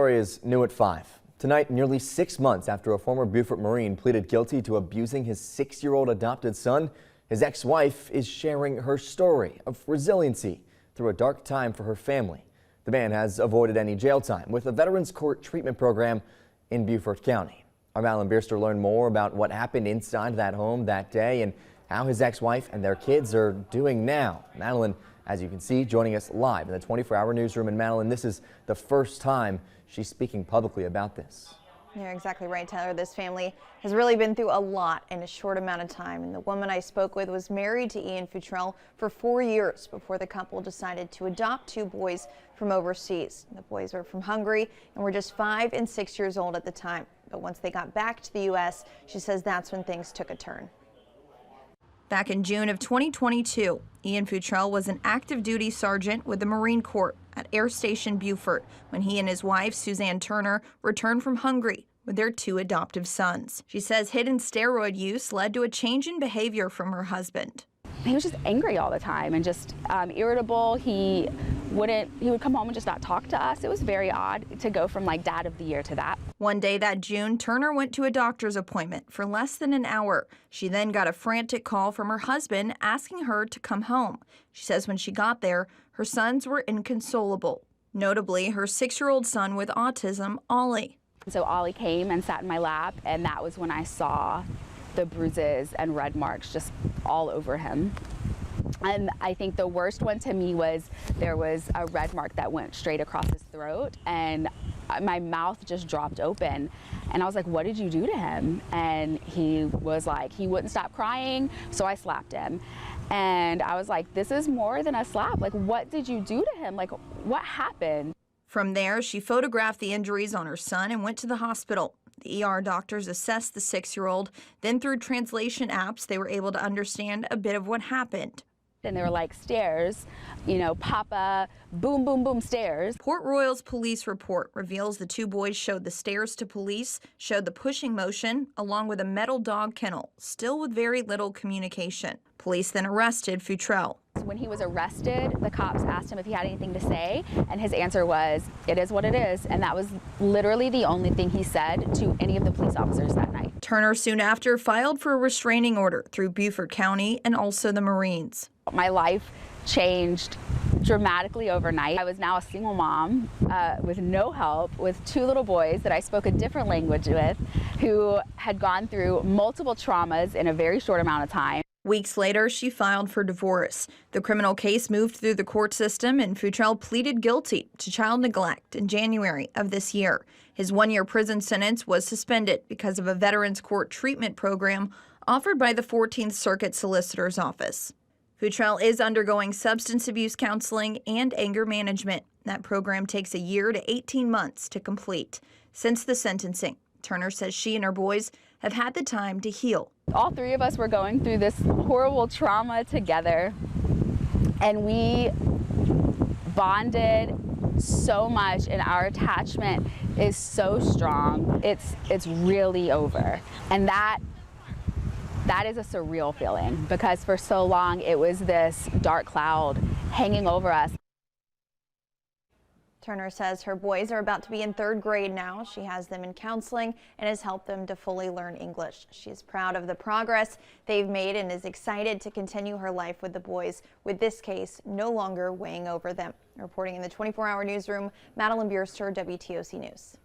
Story is new at 5. Tonight, nearly 6 months after a former Beaufort Marine pleaded guilty to abusing his 6-year-old adopted son, his ex-wife is sharing her story of resiliency through a dark time for her family. The man has avoided any jail time with a Veterans Court treatment program in Beaufort County. Our Madeline Bierster learned more about what happened inside that home that day and how his ex-wife and their kids are doing now. Madeline, as you can see, joining us live in the 24-hour newsroom. And Madeline, this is the first time she's speaking publicly about this. You're exactly right, Tyler. This family has really been through a lot in a short amount of time. And the woman I spoke with was married to Ian Futrell for 4 years before the couple decided to adopt 2 boys from overseas. The boys were from Hungary and were just 5 and 6 years old at the time. But once they got back to the U.S., she says that's when things took a turn. Back in June of 2022, Ian Futrell was an active duty sergeant with the Marine Corps at Air Station Beaufort when he and his wife, Suzanne Turner, returned from Hungary with their 2 adoptive sons. She says hidden steroid use led to a change in behavior from her husband. He was just angry all the time and just irritable. He would come home and just not talk to us. It was very odd to go from like dad of the year to that. One day that June, Turner went to a doctor's appointment for less than an hour. She then got a frantic call from her husband asking her to come home. She says when she got there, her sons were inconsolable. Notably, her 6-year-old son with autism, Ollie. So Ollie came and sat in my lap, and that was when I saw the bruises and red marks just all over him. And I think the worst one to me was there was a red mark that went straight across his throat, and my mouth just dropped open. And I was like, what did you do to him? And he was like, he wouldn't stop crying, so I slapped him. And I was like, this is more than a slap. Like, what did you do to him? Like, what happened? From there, she photographed the injuries on her son and went to the hospital. The ER doctors assessed the 6-year-old. Then through translation apps, they were able to understand a bit of what happened. And they were like, stairs, you know, Papa, boom, boom, boom, stairs. Port Royal's police report reveals the 2 boys showed the stairs to police, showed the pushing motion, along with a metal dog kennel, still with very little communication. Police then arrested Futrell. When he was arrested, the cops asked him if he had anything to say, and his answer was, it is what it is. And that was literally the only thing he said to any of the police officers that night. Turner soon after filed for a restraining order through Beaufort County and also the Marines. My life changed dramatically overnight. I was now a single mom with no help, with 2 little boys that I spoke a different language with, who had gone through multiple traumas in a very short amount of time. Weeks later, she filed for divorce. The criminal case moved through the court system, and Futrell pleaded guilty to child neglect in January of this year. His 1-year prison sentence was suspended because of a Veterans Court treatment program offered by the 14th Circuit Solicitor's Office. Futrell is undergoing substance abuse counseling and anger management. That program takes a year to 18 months to complete. Since the sentencing, Turner says she and her boys have had the time to heal. All 3 of us were going through this horrible trauma together, and we bonded so much, and our attachment is so strong. It's really over. And that is a surreal feeling, because for so long it was this dark cloud hanging over us. Turner says her boys are about to be in 3rd grade now. She has them in counseling and has helped them to fully learn English. She is proud of the progress they've made and is excited to continue her life with the boys, with this case no longer weighing over them. Reporting in the 24-hour newsroom, Madeline Bierster, WTOC News.